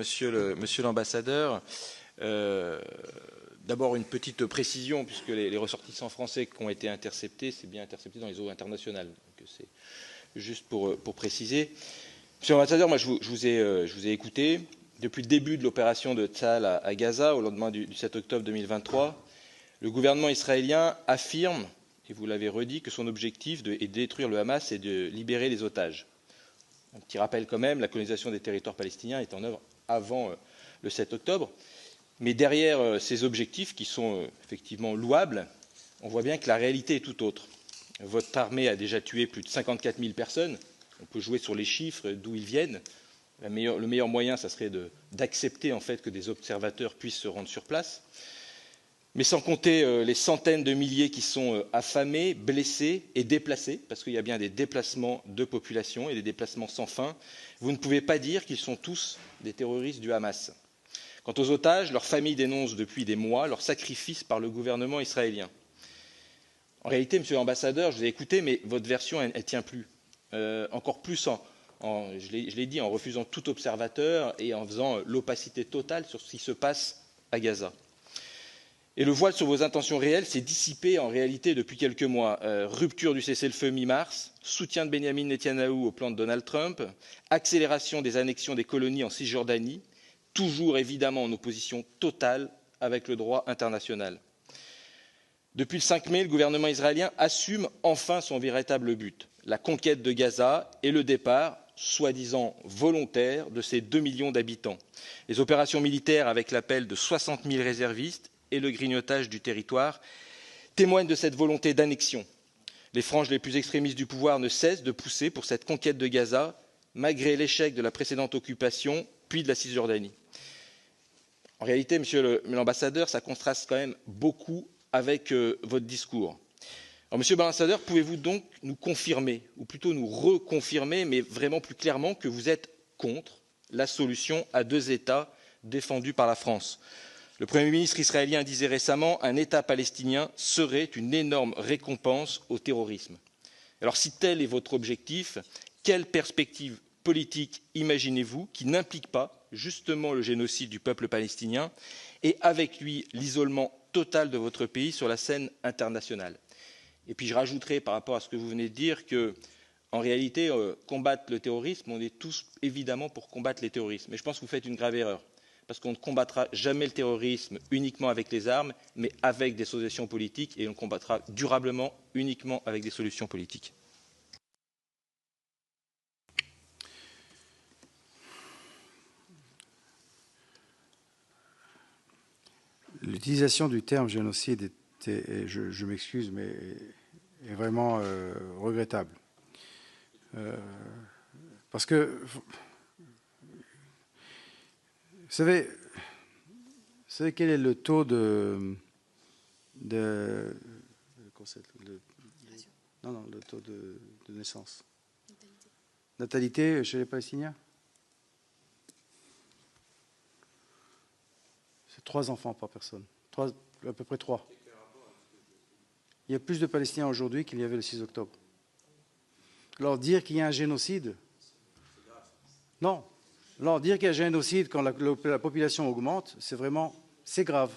Monsieur l'ambassadeur, d'abord une petite précision, puisque les ressortissants français qui ont été interceptés, c'est bien intercepté dans les eaux internationales. Donc c'est juste pour préciser. Monsieur l'ambassadeur, moi je vous ai écouté. Depuis le début de l'opération de Tsahal à Gaza, au lendemain du 7 octobre 2023, le gouvernement israélien affirme, et vous l'avez redit, que son objectif est de détruire le Hamas et de libérer les otages. Un petit rappel quand même, la colonisation des territoires palestiniens est en œuvre avant le 7 octobre. Mais derrière ces objectifs, qui sont effectivement louables, on voit bien que la réalité est tout autre. Votre armée a déjà tué plus de 54 000 personnes. On peut jouer sur les chiffres, d'où ils viennent. Le meilleur moyen, ça serait d'accepter en fait que des observateurs puissent se rendre sur place. Mais sans compter les centaines de milliers qui sont affamés, blessés et déplacés, parce qu'il y a bien des déplacements de population et des déplacements sans fin, vous ne pouvez pas dire qu'ils sont tous des terroristes du Hamas. Quant aux otages, leurs familles dénoncent depuis des mois leur sacrifice par le gouvernement israélien. En réalité, monsieur l'ambassadeur, je vous ai écouté, mais votre version, elle ne tient plus. Encore plus, je l'ai dit, en refusant tout observateur et en faisant l'opacité totale sur ce qui se passe à Gaza. Et le voile sur vos intentions réelles s'est dissipé en réalité depuis quelques mois. Rupture du cessez-le-feu mi-mars, soutien de Benyamin Netanyahou au plan de Donald Trump, accélération des annexions des colonies en Cisjordanie, toujours évidemment en opposition totale avec le droit international. Depuis le 5 mai, le gouvernement israélien assume enfin son véritable but, la conquête de Gaza et le départ, soi-disant volontaire, de ses 2 millions d'habitants. Les opérations militaires avec l'appel de 60 000 réservistes et le grignotage du territoire témoignent de cette volonté d'annexion. Les franges les plus extrémistes du pouvoir ne cessent de pousser pour cette conquête de Gaza, malgré l'échec de la précédente occupation, puis de la Cisjordanie. En réalité, monsieur l'ambassadeur, ça contraste quand même beaucoup avec votre discours. Alors, monsieur l'ambassadeur, pouvez-vous donc nous confirmer, ou plutôt nous reconfirmer, mais vraiment plus clairement, que vous êtes contre la solution à 2 États défendue par la France? Le Premier ministre israélien disait récemment qu'un État palestinien serait une énorme récompense au terrorisme. Alors si tel est votre objectif, quelle perspective politique imaginez-vous qui n'implique pas justement le génocide du peuple palestinien et avec lui l'isolement total de votre pays sur la scène internationale? Et puis je rajouterai par rapport à ce que vous venez de dire que, en réalité, combattre le terrorisme, on est tous évidemment pour combattre les terroristes. Mais je pense que vous faites une grave erreur. Parce qu'on ne combattra jamais le terrorisme uniquement avec les armes, mais avec des solutions politiques, et on le combattra durablement uniquement avec des solutions politiques. L'utilisation du terme génocide était, je m'excuse, mais est vraiment regrettable. Parce que, vous savez quel est le taux le taux de naissance? Natalité chez les Palestiniens? C'est 3 enfants par personne. À peu près 3. Il y a plus de Palestiniens aujourd'hui qu'il y avait le 6 octobre. Alors dire qu'il y a un génocide, non. Alors dire qu'il y a un génocide quand la population augmente, c'est grave.